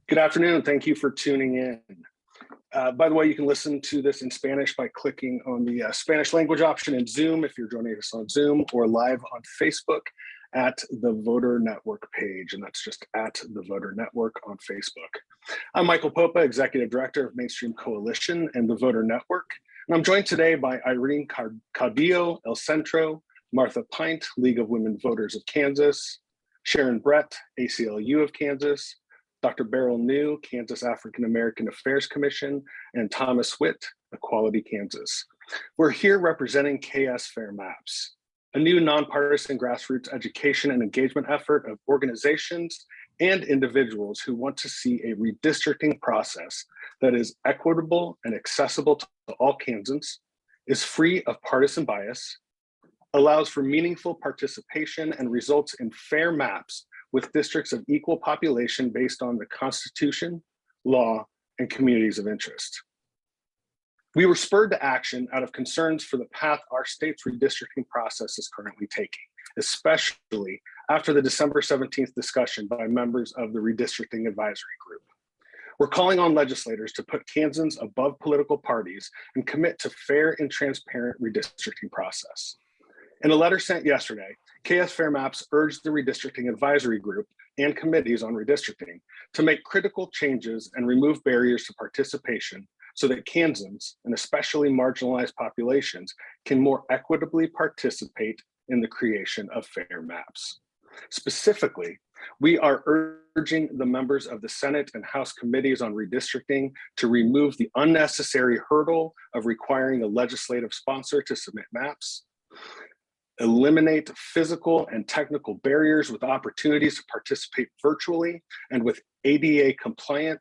Good afternoon. Thank you for tuning in. By the way, you can listen to this in Spanish by clicking on the Spanish language option in Zoom if you're joining us on Zoom, or live on Facebook at the Voter Network page, and that's just at the Voter Network on Facebook. I'm Michael Popa, Executive Director of Mainstream Coalition and the Voter Network, and I'm joined today by Irene Caudillo, El Centro, Martha Pint, League of Women Voters of Kansas, Sharon Brett, ACLU of Kansas, Dr. Beryl New, Kansas African American Affairs Commission, and Thomas Witt, Equality Kansas. We're here representing KS Fair Maps, a new nonpartisan grassroots education and engagement effort of organizations and individuals who want to see a redistricting process that is equitable and accessible to all Kansans, is free of partisan bias, allows for meaningful participation, and results in fair maps with districts of equal population based on the Constitution, law, and communities of interest. We were spurred to action out of concerns for the path our state's redistricting process is currently taking, especially after the December 17th discussion by members of the Redistricting Advisory Group. We're calling on legislators to put Kansans above political parties and commit to fair and transparent redistricting process. In a letter sent yesterday, KS Fair Maps urged the Redistricting Advisory Group and committees on redistricting to make critical changes and remove barriers to participation so that Kansans, and especially marginalized populations, can more equitably participate in the creation of fair maps. Specifically, we are urging the members of the Senate and House committees on redistricting to remove the unnecessary hurdle of requiring a legislative sponsor to submit maps, eliminate physical and technical barriers with opportunities to participate virtually and with ADA compliant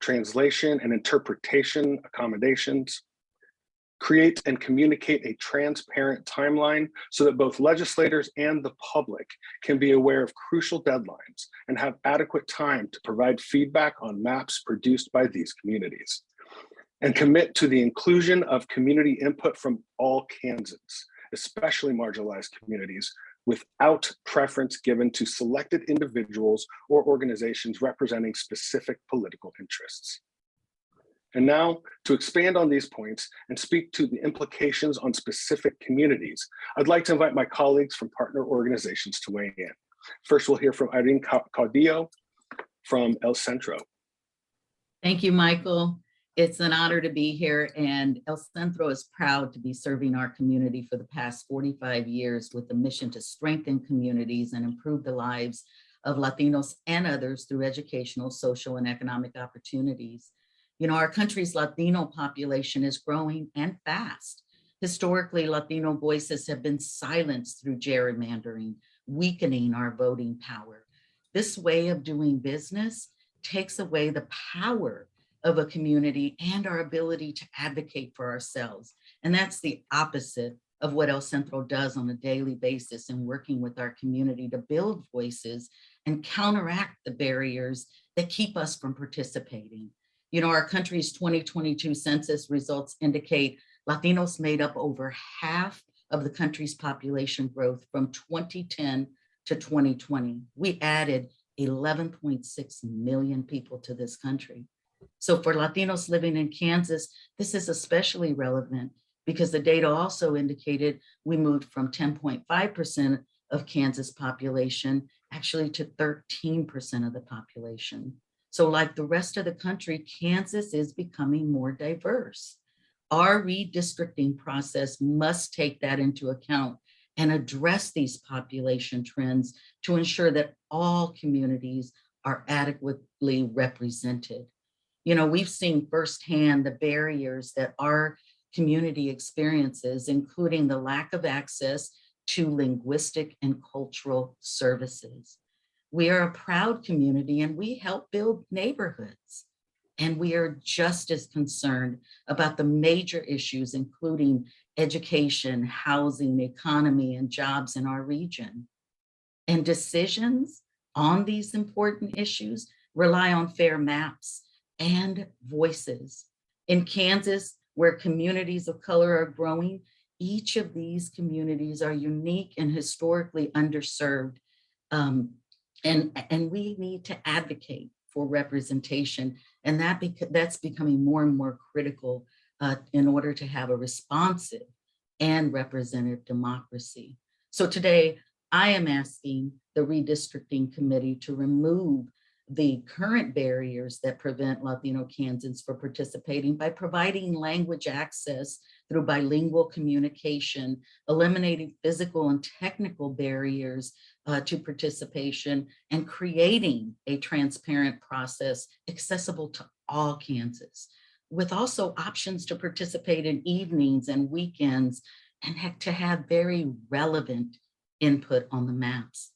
translation and interpretation accommodations, create and communicate a transparent timeline so that both legislators and the public can be aware of crucial deadlines and have adequate time to provide feedback on maps produced by these communities, and commit to the inclusion of community input from all Kansans, especially marginalized communities, without preference given to selected individuals or organizations representing specific political interests. And now, to expand on these points and speak to the implications on specific communities, I'd like to invite my colleagues from partner organizations to weigh in. First, we'll hear from Irene Caudillo from El Centro. Thank you, Michael. It's an honor to be here, and El Centro is proud to be serving our community for the past 45 years with a mission to strengthen communities and improve the lives of Latinos and others through educational, social, and economic opportunities. You know, our country's Latino population is growing and fast. Historically, Latino voices have been silenced through gerrymandering, weakening our voting power. This way of doing business takes away the power of a community and our ability to advocate for ourselves. And that's the opposite of what El Centro does on a daily basis in working with our community to build voices and counteract the barriers that keep us from participating. You know, our country's 2022 census results indicate Latinos made up over half of the country's population growth from 2010 to 2020. We added 11.6 million people to this country. So for Latinos living in Kansas, this is especially relevant because the data also indicated we moved from 10.5% of Kansas population actually to 13% of the population. So like the rest of the country, Kansas is becoming more diverse. Our redistricting process must take that into account and address these population trends to ensure that all communities are adequately represented. You know, we've seen firsthand the barriers that our community experiences, including the lack of access to linguistic and cultural services. We are a proud community and we help build neighborhoods. And we are just as concerned about the major issues, including education, housing, economy, and jobs in our region. And decisions on these important issues rely on fair maps and voices. In Kansas, where communities of color are growing, each of these communities are unique and historically underserved. And we need to advocate for representation. And that's becoming more and more critical in order to have a responsive and representative democracy. So today, I am asking the redistricting committee to remove the current barriers that prevent Latino Kansans from participating by providing language access through bilingual communication, eliminating physical and technical barriers to participation, and creating a transparent process accessible to all Kansas, with also options to participate in evenings and weekends and to have very relevant input on the maps.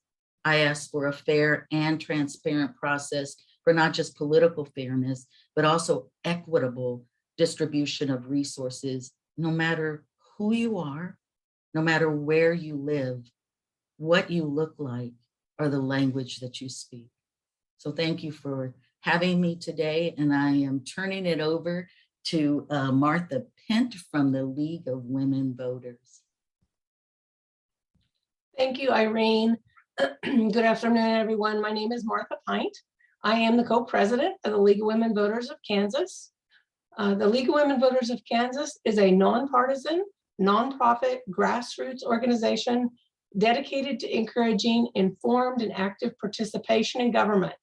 I ask for a fair and transparent process for not just political fairness, but also equitable distribution of resources, no matter who you are, no matter where you live, what you look like, or the language that you speak. So thank you for having me today, and I am turning it over to Martha Pent from the League of Women Voters. Thank you, Irene. Good afternoon, everyone. My name is Martha Pint. I am the co-president of the League of Women Voters of Kansas. The League of Women Voters of Kansas is a nonpartisan, nonprofit, grassroots organization dedicated to encouraging informed and active participation in government.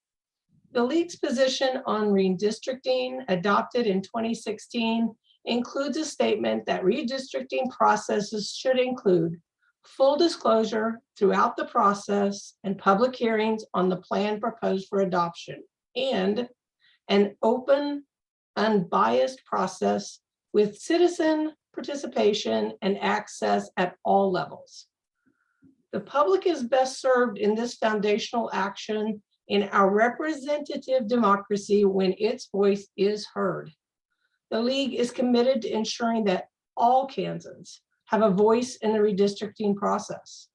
The League's position on redistricting, adopted in 2016, includes a statement that redistricting processes should include full disclosure throughout the process and public hearings on the plan proposed for adoption, and an open, unbiased process with citizen participation and access at all levels. The public is best served in this foundational action in our representative democracy when its voice is heard. The League is committed to ensuring that all Kansans have a voice in the redistricting process.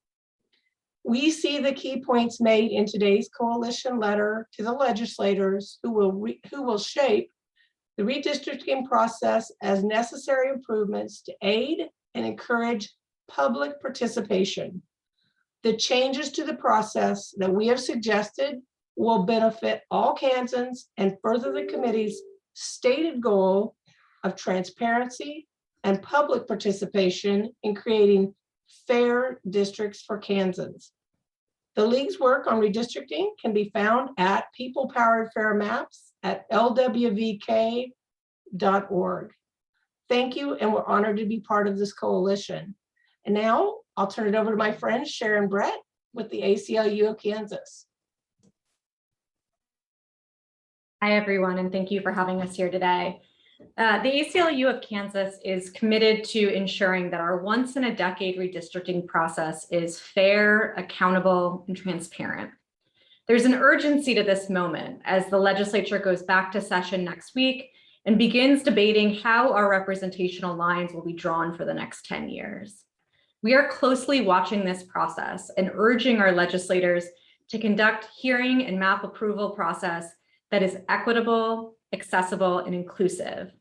We see the key points made in today's coalition letter to the legislators who will shape the redistricting process as necessary improvements to aid and encourage public participation. The changes to the process that we have suggested will benefit all Kansans and further the committee's stated goal of transparency and public participation in creating fair districts for Kansans. The League's work on redistricting can be found at People Powered Fair Maps at lwvk.org. Thank you, and we're honored to be part of this coalition. And now I'll turn it over to my friend Sharon Brett with the ACLU of Kansas. Hi, everyone, and thank you for having us here today. The ACLU of Kansas is committed to ensuring that our once-in-a-decade redistricting process is fair, accountable, and transparent. There's an urgency to this moment as the legislature goes back to session next week and begins debating how our representational lines will be drawn for the next 10 years. We are closely watching this process and urging our legislators to conduct hearing and map approval process that is equitable, accessible, and inclusive.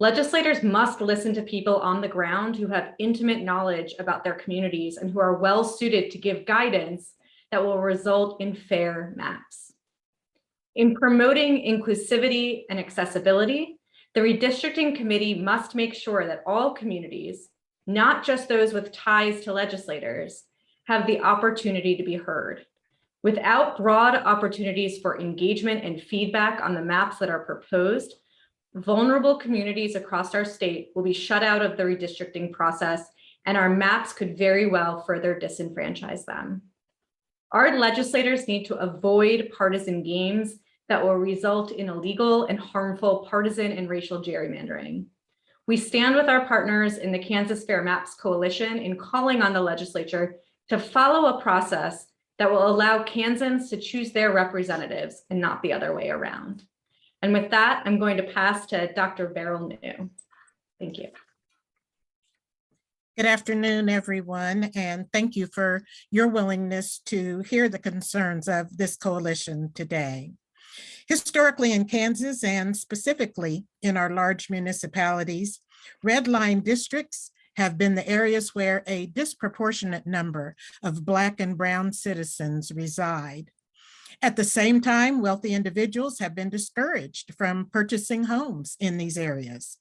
Legislators must listen to people on the ground who have intimate knowledge about their communities and who are well suited to give guidance that will result in fair maps. In promoting inclusivity and accessibility, the redistricting committee must make sure that all communities, not just those with ties to legislators, have the opportunity to be heard. Without broad opportunities for engagement and feedback on the maps that are proposed, vulnerable communities across our state will be shut out of the redistricting process, and our maps could very well further disenfranchise them. Our legislators need to avoid partisan games that will result in illegal and harmful partisan and racial gerrymandering. We stand with our partners in the Kansas Fair Maps Coalition in calling on the legislature to follow a process that will allow Kansans to choose their representatives and not the other way around. And with that, I'm going to pass to Dr. Beryl New. Thank you. Good afternoon, everyone, and thank you for your willingness to hear the concerns of this coalition today. Historically in Kansas, and specifically in our large municipalities, red line districts have been the areas where a disproportionate number of Black and Brown citizens reside. At the same time, wealthy individuals have been discouraged from purchasing homes in these areas.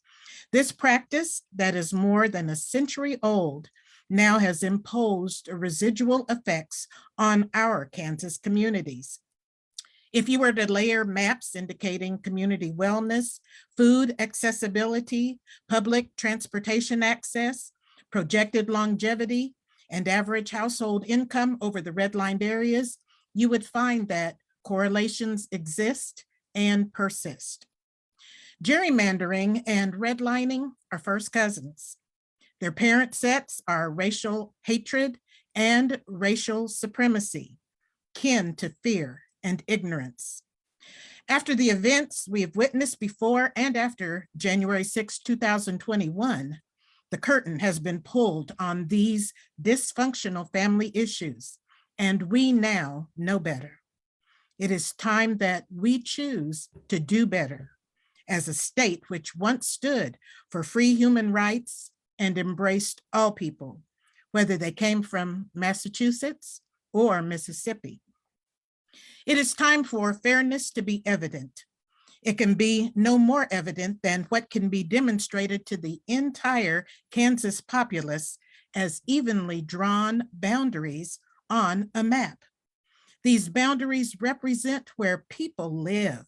This practice that is more than a century old now has imposed residual effects on our Kansas communities. If you were to layer maps indicating community wellness, food accessibility, public transportation access, projected longevity, and average household income over the redlined areas, you would find that correlations exist and persist. Gerrymandering and redlining are first cousins. Their parent sets are racial hatred and racial supremacy, kin to fear and ignorance. After the events we have witnessed before and after January 6, 2021, the curtain has been pulled on these dysfunctional family issues, and we now know better. It is time that we choose to do better as a state which once stood for free human rights and embraced all people, whether they came from Massachusetts or Mississippi. It is time for fairness to be evident. It can be no more evident than what can be demonstrated to the entire Kansas populace as evenly drawn boundaries on a map. These boundaries represent where people live.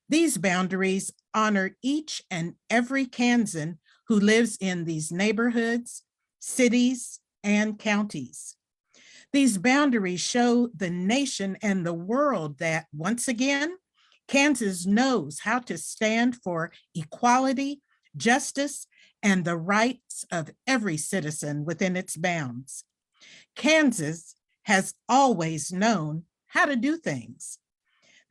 These boundaries honor each and every Kansan who lives in these neighborhoods, cities, and counties. These boundaries show the nation and the world that, once again, Kansas knows how to stand for equality, justice, and the rights of every citizen within its bounds. Kansas has always known how to do things.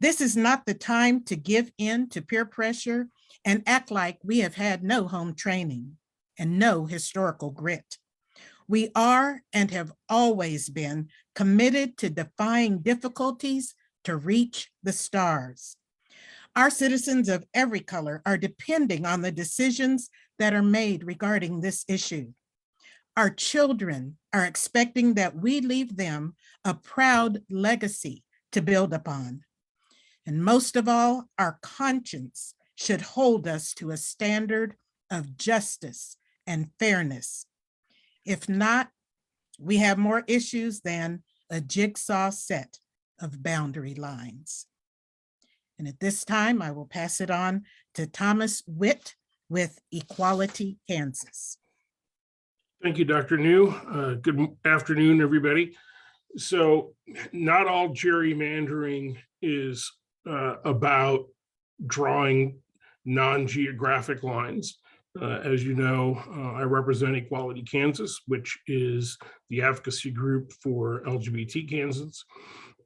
This is not the time to give in to peer pressure and act like we have had no home training and no historical grit. We are and have always been committed to defying difficulties to reach the stars. Our citizens of every color are depending on the decisions that are made regarding this issue. Our children are expecting that we leave them a proud legacy to build upon. And most of all, our conscience should hold us to a standard of justice and fairness. If not, we have more issues than a jigsaw set of boundary lines. And at this time, I will pass it on to Thomas Witt with Equality Kansas. Thank you, Dr. New. Good afternoon, everybody. So not all gerrymandering is about drawing non-geographic lines. As you know, I represent Equality Kansas, which is the advocacy group for LGBT Kansans.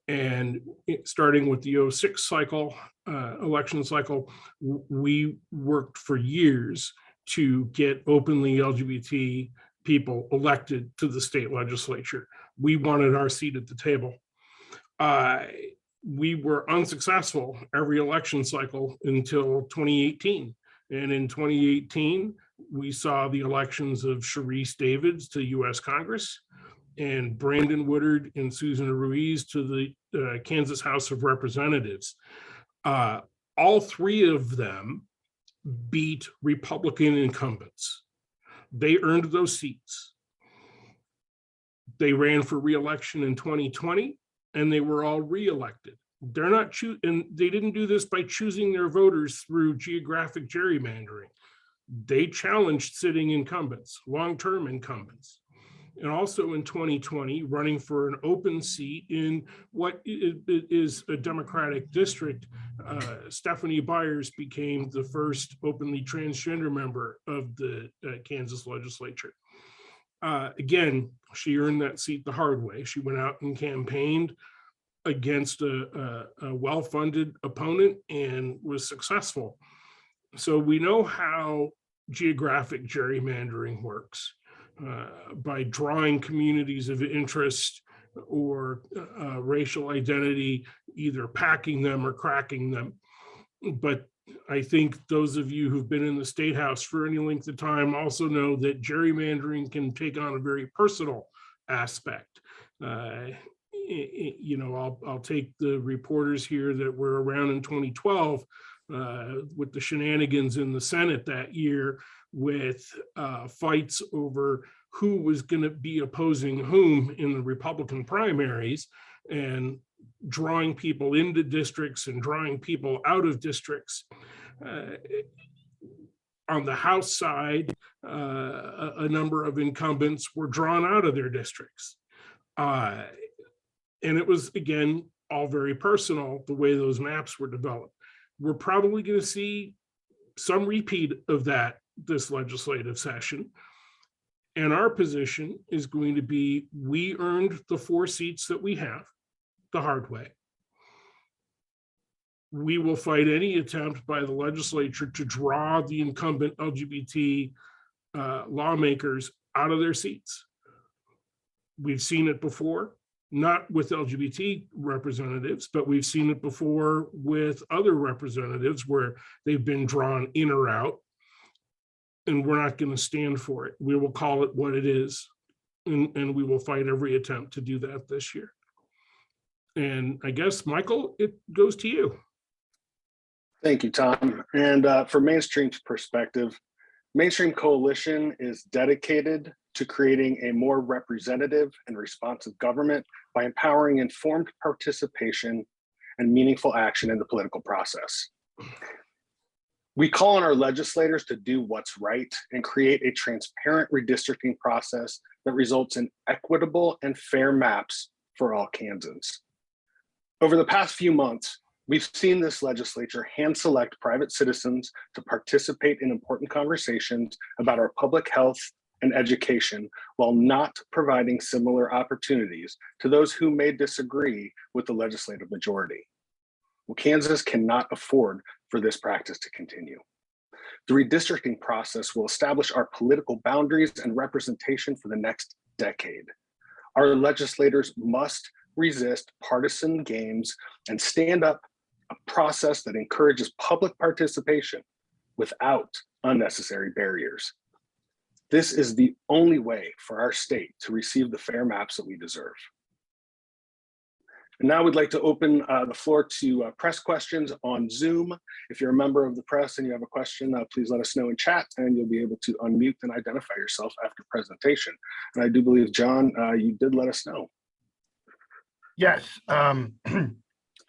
And starting with the 06 cycle, election cycle, we worked for years to get openly LGBT people elected to the state legislature. We wanted our seat at the table. We were unsuccessful every election cycle until 2018. And in 2018, we saw the elections of Sharice Davids to U.S. Congress and Brandon Woodard and Susan Ruiz to the Kansas House of Representatives. All three of them beat Republican incumbents. They earned those seats. They ran for re-election in 2020, and they were all re-elected. They're not and they didn't do this by choosing their voters through geographic gerrymandering. They challenged sitting incumbents, long-term incumbents. And also in 2020, running for an open seat in what is a Democratic district, Stephanie Byers became the first openly transgender member of the Kansas legislature. Again, she earned that seat the hard way. She went out and campaigned against a well-funded opponent and was successful. So we know how geographic gerrymandering works. By drawing communities of interest or racial identity, either packing them or cracking them. But I think those of you who've been in the State House for any length of time also know that gerrymandering can take on a very personal aspect. I'll take the reporters here that were around in 2012 with the shenanigans in the Senate that year with fights over who was going to be opposing whom in the Republican primaries, and drawing people into districts and drawing people out of districts. On the House side, a number of incumbents were drawn out of their districts. And it was, again, all very personal, the way those maps were developed. We're probably going to see some repeat of that this legislative session. And our position is going to be, we earned the 4 seats that we have the hard way. We will fight any attempt by the legislature to draw the incumbent LGBT lawmakers out of their seats. We've seen it before, not with LGBT representatives, but we've seen it before with other representatives where they've been drawn in or out, and we're not going to stand for it. We will call it what it is, and we will fight every attempt to do that this year. And I guess, Michael, it goes to you. Thank you, Tom. And from Mainstream's perspective, Mainstream Coalition is dedicated to creating a more representative and responsive government by empowering informed participation and meaningful action in the political process. We call on our legislators to do what's right and create a transparent redistricting process that results in equitable and fair maps for all Kansans. Over the past few months, we've seen this legislature hand select private citizens to participate in important conversations about our public health and education while not providing similar opportunities to those who may disagree with the legislative majority. Well, Kansas cannot afford for this practice to continue. The redistricting process will establish our political boundaries and representation for the next decade. Our legislators must resist partisan games and stand up a process that encourages public participation without unnecessary barriers. This is the only way for our state to receive the fair maps that we deserve. And now we'd like to open the floor to press questions on Zoom. If you're a member of the press and you have a question, please let us know in chat and you'll be able to unmute and identify yourself after presentation. And I do believe, John, you did let us know. Yes,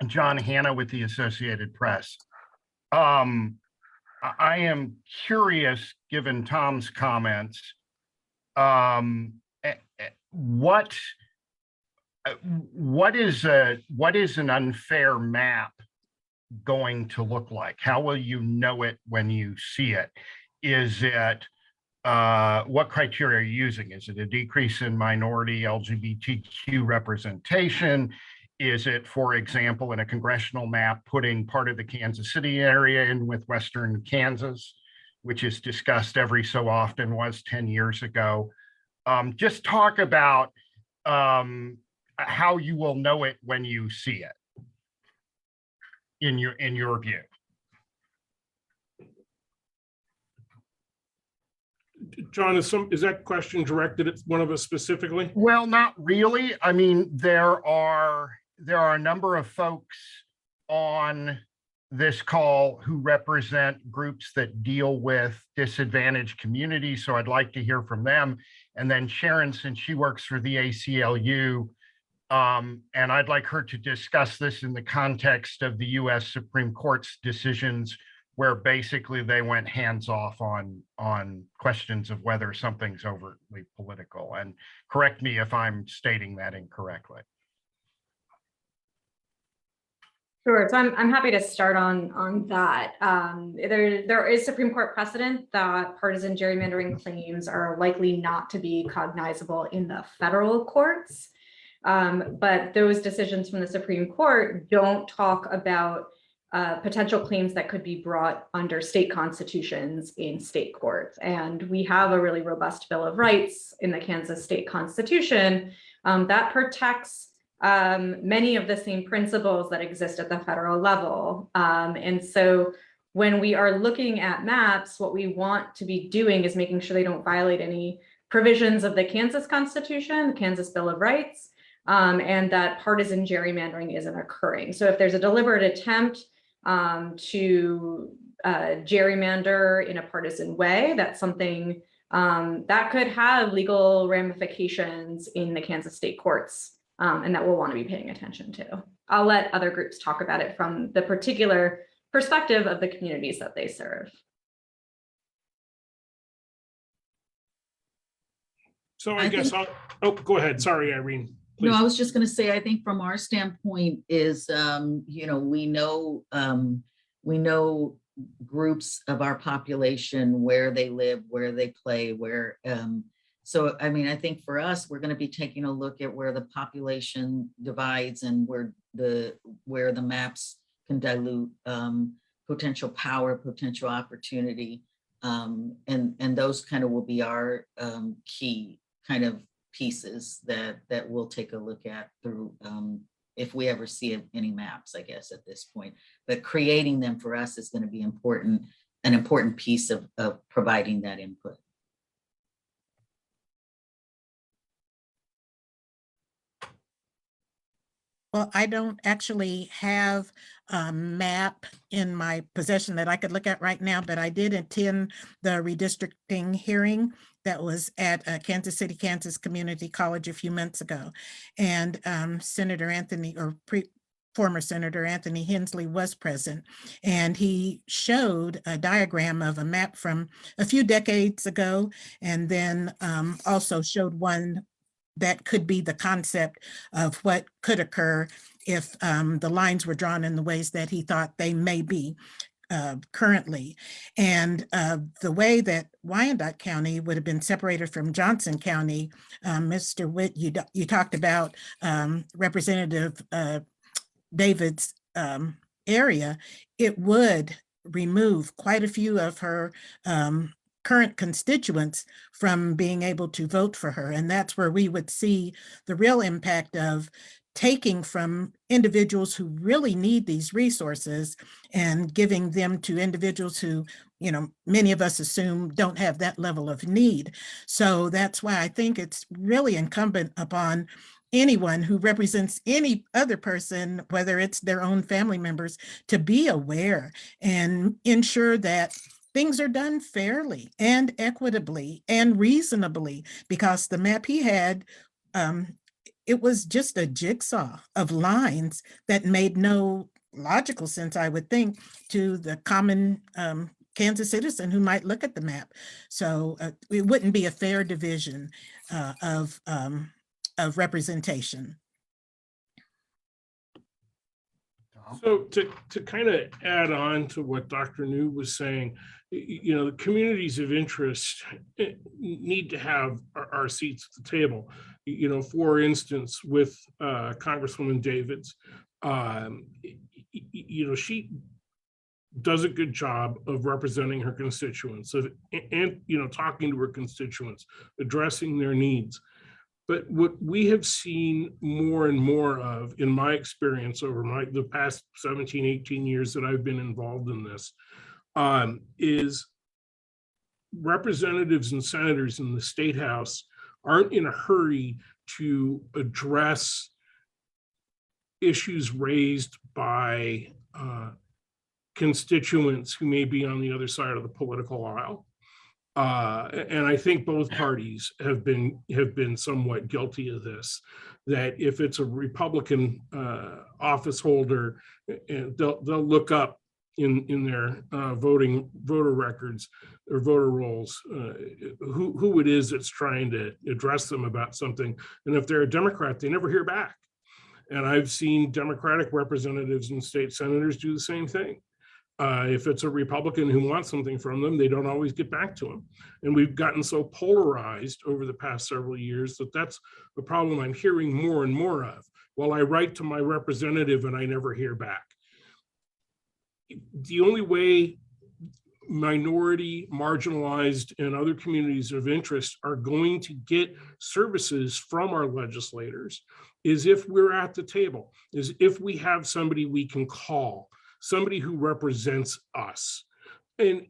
John Hanna with the Associated Press. I am curious, given Tom's comments, what is an unfair map going to look like? How will you know it when you see it? Is it what criteria are you using? Is it a decrease in minority LGBTQ representation? Is it, for example, in a congressional map, putting part of the Kansas City area in with Western Kansas, which is discussed every so often, was 10 years ago? Just talk about how you will know it when you see it, in your view. John, is that question directed at one of us specifically? Well, not really. I mean, there are a number of folks on this call who represent groups that deal with disadvantaged communities, so I'd like to hear from them. And then Sharon, since she works for the ACLU, and I'd like her to discuss this in the context of the US Supreme Court's decisions, where basically they went hands off on questions of whether something's overtly political. And correct me if I'm stating that incorrectly. Sure. So I'm happy to start on that. There is Supreme Court precedent that partisan gerrymandering claims are likely not to be cognizable in the federal courts. But those decisions from the Supreme Court don't talk about potential claims that could be brought under state constitutions in state courts. And we have a really robust Bill of Rights in the Kansas state constitution that protects many of the same principles that exist at the federal level. And so when we are looking at maps, what we want to be doing is making sure they don't violate any provisions of the Kansas Constitution, the Kansas Bill of Rights, and that partisan gerrymandering isn't occurring. So if there's a deliberate attempt to gerrymander in a partisan way, that's something that could have legal ramifications in the Kansas state courts, and that we'll want to be paying attention to. I'll let other groups talk about it from the particular perspective of the communities that they serve. So I guess oh, go ahead. Sorry, Irene. Please. No, I was just going to say, I think from our standpoint is, you know, we know groups of our population, where they live, where they play, where, so, I mean, I think for us, we're going to be taking a look at where the population divides and where the maps can dilute potential power, potential opportunity. And those kind of will be our key kind of pieces that we'll take a look at through, if we ever see any maps, I guess, at this point. But creating them for us is going to be important, an important piece of providing that input. Well, I don't actually have a map in my possession that I could look at right now, but I did attend the redistricting hearing that was at Kansas City, Kansas Community College a few months ago. And Senator Anthony, or former Senator Anthony Hensley was present, and he showed a diagram of a map from a few decades ago, and then also showed one that could be the concept of what could occur if the lines were drawn in the ways that he thought they may be currently. And the way that Wyandotte County would have been separated from Johnson County, Mr. Witt, you talked about Representative David's area, it would remove quite a few of her current constituents from being able to vote for her. And that's where we would see the real impact of taking from individuals who really need these resources and giving them to individuals who, you know, many of us assume don't have that level of need. So that's why I think it's really incumbent upon anyone who represents any other person, whether it's their own family members, to be aware and ensure that things are done fairly and equitably and reasonably, because the map he had, it was just a jigsaw of lines that made no logical sense, I would think, to the common Kansas citizen who might look at the map. So it wouldn't be a fair division of representation. So to kind of add on to what Dr. New was saying, you know, the communities of interest need to have our seats at the table. You know, for instance, with Congresswoman Davids, you know, she does a good job of representing her constituents and, you know, talking to her constituents, addressing their needs. But what we have seen more and more of, in my experience over the past 17, 18 years that I've been involved in this, is representatives and senators in the state house aren't in a hurry to address issues raised by constituents who may be on the other side of the political aisle. And I think both parties have been somewhat guilty of this, that if it's a Republican office holder, they'll look up in their voter records or voter rolls who it is that's trying to address them about something. And if they're a Democrat, they never hear back. And I've seen Democratic representatives and state senators do the same thing. If it's a Republican who wants something from them, they don't always get back to them. And we've gotten so polarized over the past several years that that's the problem I'm hearing more and more of. Well, I write to my representative and I never hear back. The only way minority, marginalized, and other communities of interest are going to get services from our legislators is if we're at the table, is if we have somebody we can call, somebody who represents us. And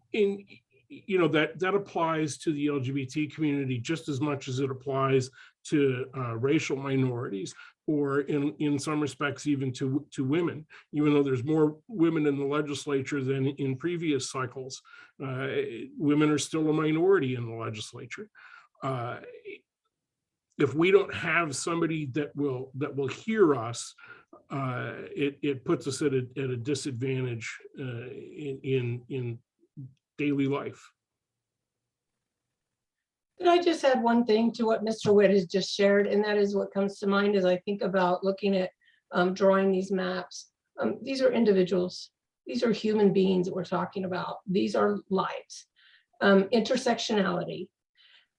you know, that applies to the LGBT community just as much as it applies to racial minorities, or in some respects even to women. Even though there's more women in the legislature than in previous cycles, women are still a minority in the legislature. If we don't have somebody that will hear us, it puts us at a disadvantage in daily life. Could I just add one thing to what Mr. Witt has just shared? And that is what comes to mind as I think about looking at drawing these maps. These are individuals. These are human beings that we're talking about. These are lives. Intersectionality.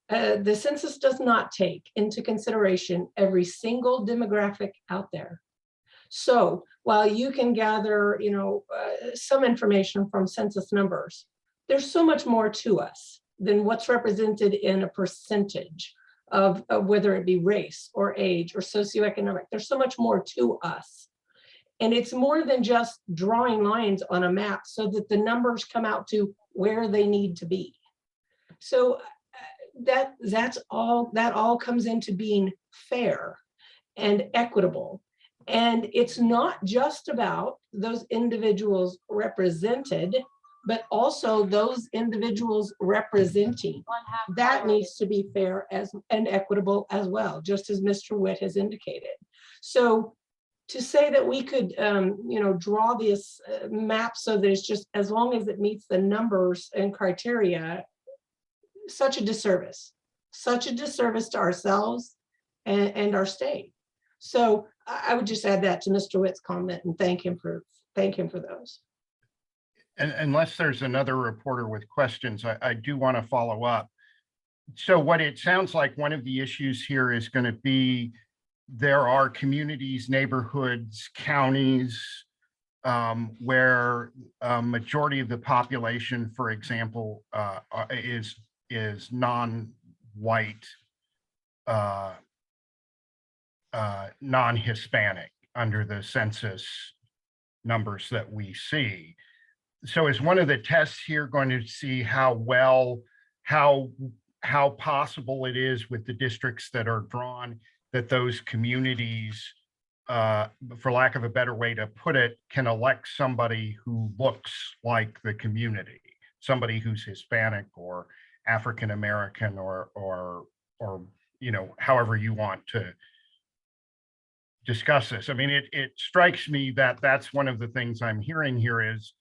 The census does not take into consideration every single demographic out there. So while you can gather, some information from census numbers, there's so much more to us than what's represented in a percentage of whether it be race or age or socioeconomic. There's so much more to us. And it's more than just drawing lines on a map so that the numbers come out to where they need to be. So that all comes into being fair and equitable. And it's not just about those individuals represented, but also those individuals representing. That needs to be fair and equitable as well, just as Mr. Witt has indicated. So to say that we could, draw this map so that it's just as long as it meets the numbers and criteria, such a disservice to ourselves and our state. So I would just add that to Mr. Witt's comment and thank him for those. And unless there's another reporter with questions, I do want to follow up. So what it sounds like one of the issues here is going to be there are communities, neighborhoods, counties where a majority of the population, for example, is non-white, non-Hispanic under the census numbers that we see. So is one of the tests here going to see how possible it is with the districts that are drawn that those communities, for lack of a better way to put it, can elect somebody who looks like the community, somebody who's Hispanic or African American or however you want to discuss this. I mean, it strikes me that that's one of the things I'm hearing here is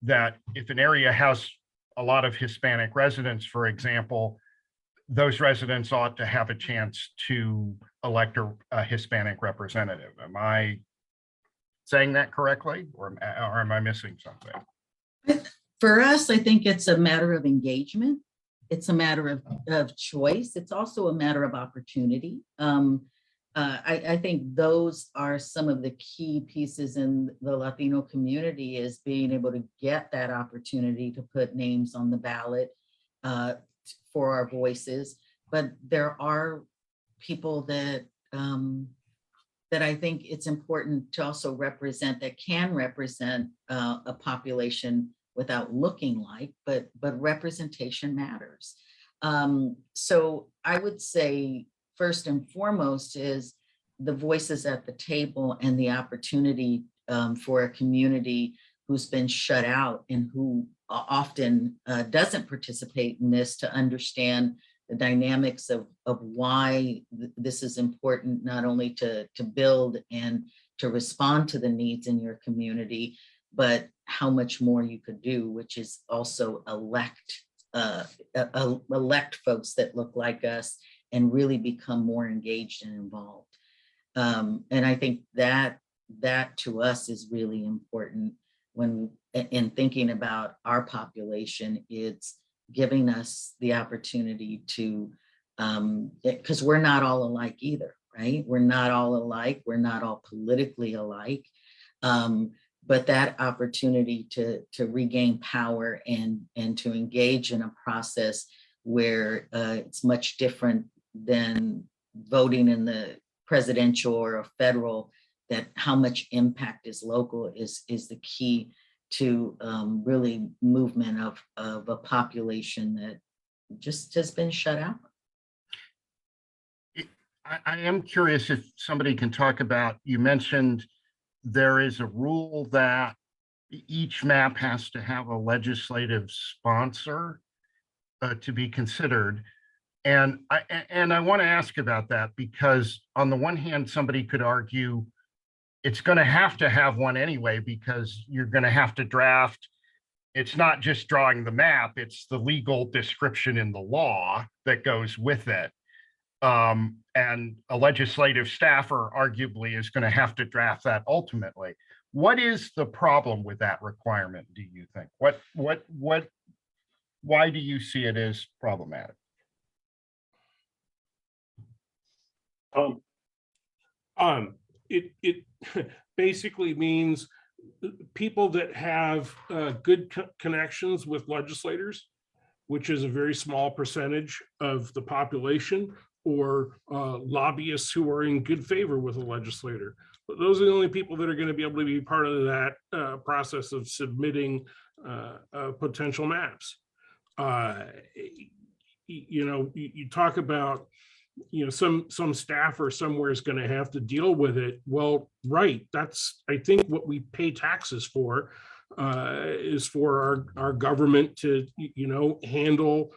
that if an area has a lot of Hispanic residents, for example, those residents ought to have a chance to elect a Hispanic representative. Am I saying that correctly, or am I missing something? For us, I think it's a matter of engagement. It's a matter of choice. It's also a matter of opportunity. I think those are some of the key pieces in the Latino community, is being able to get that opportunity to put names on the ballot for our voices. But there are people that I think it's important to also represent, that can represent a population without looking like, but representation matters. So I would say, first and foremost, is the voices at the table and the opportunity for a community who's been shut out and who often doesn't participate in this, to understand the dynamics of why this is important, not only to build and to respond to the needs in your community, but how much more you could do, which is also elect folks that look like us and really become more engaged and involved. And I think that to us is really important when in thinking about our population. It's giving us the opportunity to, because we're not all alike either, right? We're not all alike. We're not all politically alike. But that opportunity to regain power and to engage in a process where it's much different than voting in the presidential or a federal, that how much impact is local is the key to really movement of a population that just has been shut out. I am curious if somebody can talk about, you mentioned there is a rule that each map has to have a legislative sponsor to be considered. And I want to ask about that because on the one hand, somebody could argue it's going to have one anyway, because you're going to have to draft. It's not just drawing the map, it's the legal description in the law that goes with it. And a legislative staffer arguably is going to have to draft that ultimately. What is the problem with that requirement, do you think? Why do you see it as problematic? It basically means people that have good connections with legislators, which is a very small percentage of the population, or lobbyists who are in good favor with a legislator. But those are the only people that are going to be able to be part of that process of submitting potential maps. You talk about, some staffer somewhere is going to have to deal with it. Well, right. That's, I think, what we pay taxes for, is for our government to, handle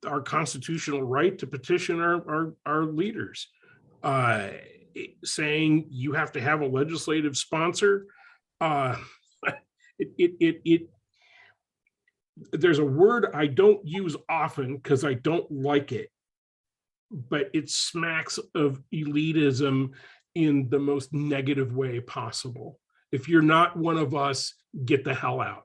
our constitutional right to petition our leaders. Saying you have to have a legislative sponsor. There's a word I don't use often because I don't like it, but it smacks of elitism in the most negative way possible. If you're not one of us, get the hell out.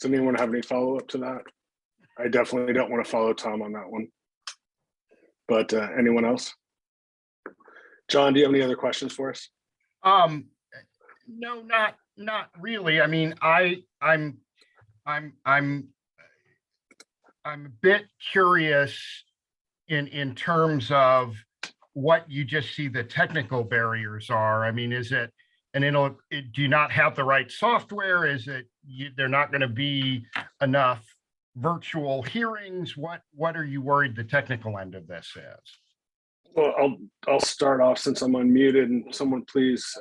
Does anyone have any follow-up to that? I definitely don't want to follow Tom on that one. But anyone else? John, do you have any other questions for us? No, not really. I mean, I'm a bit curious in terms of what you just see the technical barriers are. I mean, is it, and do you not have the right software? Is it they're not going to be enough virtual hearings? What are you worried the technical end of this is? Well, I'll start off since I'm unmuted, and someone please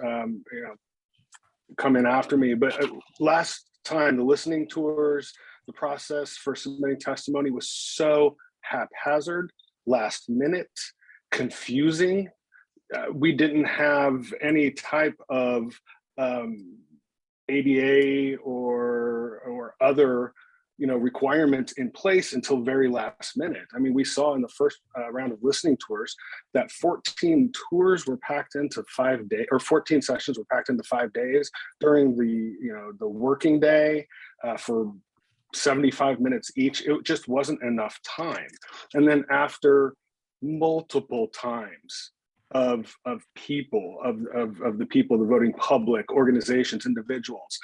come in after me. But last time, the listening tours, the process for submitting testimony was so haphazard, last minute, confusing. We didn't have any type of ADA or other requirements in place until very last minute. I mean, we saw in the first round of listening tours that 14 tours were packed into 5 days, or 14 sessions were packed into 5 days during the working day for 75 minutes each. It just wasn't enough time. And then after multiple times of people, of the people, the voting public, organizations, individuals,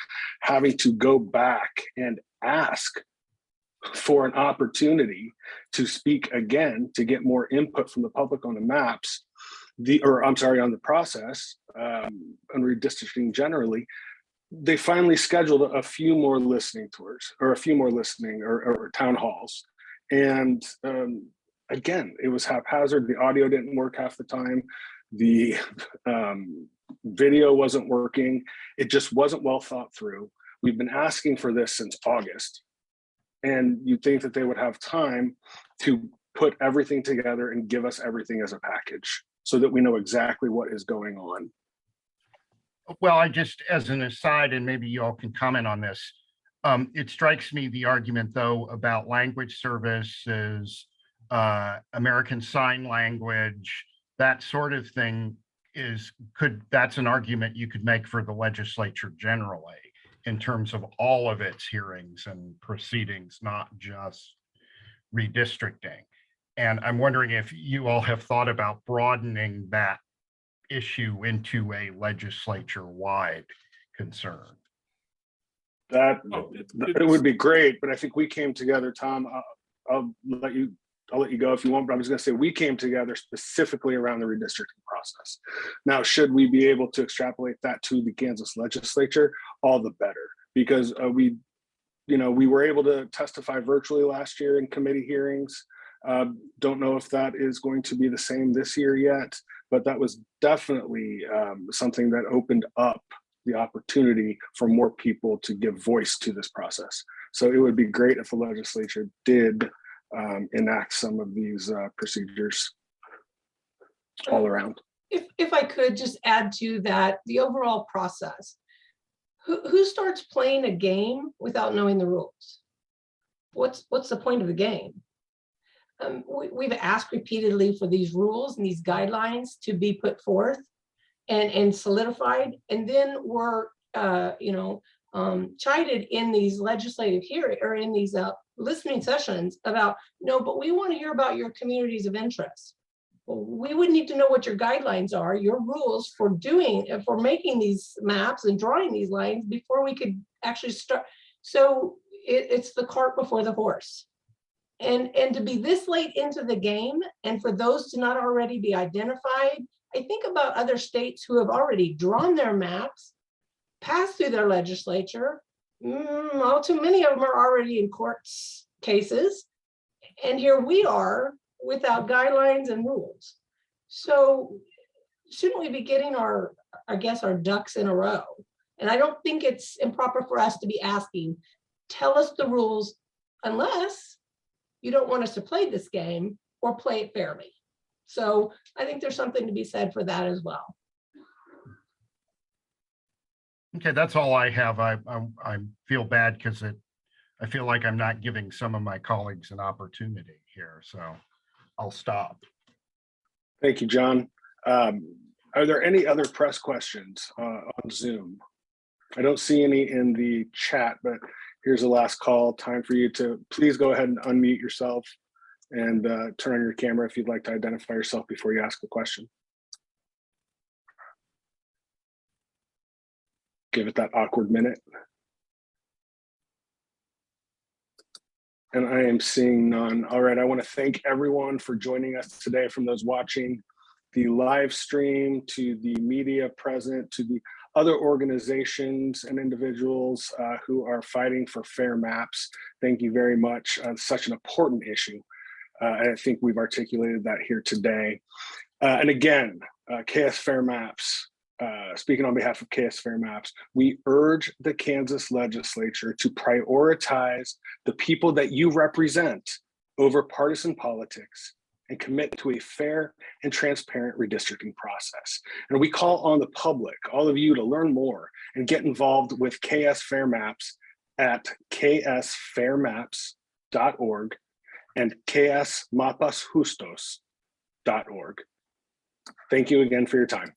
having to go back and ask for an opportunity to speak again, to get more input from the public on the maps, on the process, on redistricting generally, they finally scheduled a few more listening tours, or a few more listening or town halls. And again, it was haphazard. The audio didn't work half the time. The video wasn't working. It just wasn't well thought through. We've been asking for this since August. And you'd think that they would have time to put everything together and give us everything as a package so that we know exactly what is going on. Well, I just, as an aside, and maybe you all can comment on this, it strikes me the argument, though, about language services, American Sign Language, that sort of thing that's an argument you could make for the legislature generally in terms of all of its hearings and proceedings, not just redistricting. And I'm wondering if you all have thought about broadening that issue into a legislature-wide concern. It would be great, but I think we came together, Tom. I'll let you I'll let you go if you want, but I was going to say we came together specifically around the redistricting process. Now, should we be able to extrapolate that to the Kansas legislature, all the better, because we were able to testify virtually last year in committee hearings. Don't know if that is going to be the same this year yet, but that was definitely something that opened up the opportunity for more people to give voice to this process. So it would be great if the legislature did enact some of these procedures all around. If I could just add to that, the overall process, who starts playing a game without knowing the rules? What's the point of the game? We've asked repeatedly for these rules and these guidelines to be put forth and solidified, and then we're chided in these legislative hearings or in these listening sessions about, no, but we want to hear about your communities of interest. Well, we would need to know what your guidelines are, your rules for making these maps and drawing these lines before we could actually start. So it's the cart before the horse. And to be this late into the game, and for those to not already be identified, I think about other states who have already drawn their maps, passed through their legislature. Too many of them are already in court cases. And here we are without guidelines and rules. So shouldn't we be getting our ducks in a row? And I don't think it's improper for us to be asking, tell us the rules, unless you don't want us to play this game or play it fairly. So I think there's something to be said for that as well. Okay, that's all I have. I feel bad because I feel like I'm not giving some of my colleagues an opportunity here, so I'll stop. Thank you, John. Are there any other press questions on Zoom? I don't see any in the chat, but here's the last call. Time for you to please go ahead and unmute yourself and turn on your camera if you'd like to identify yourself before you ask a question. Give it that awkward minute. And I am seeing none. All right, I want to thank everyone for joining us today, from those watching the live stream to the media present to the other organizations and individuals who are fighting for fair maps. Thank you very much. Such an important issue. And I think we've articulated that here today. And again, KS Fair Maps, speaking on behalf of KS Fair Maps, we urge the Kansas legislature to prioritize the people that you represent over partisan politics and commit to a fair and transparent redistricting process. And we call on the public, all of you, to learn more and get involved with KS Fair Maps at ksfairmaps.org and ksmapasjustos.org. Thank you again for your time.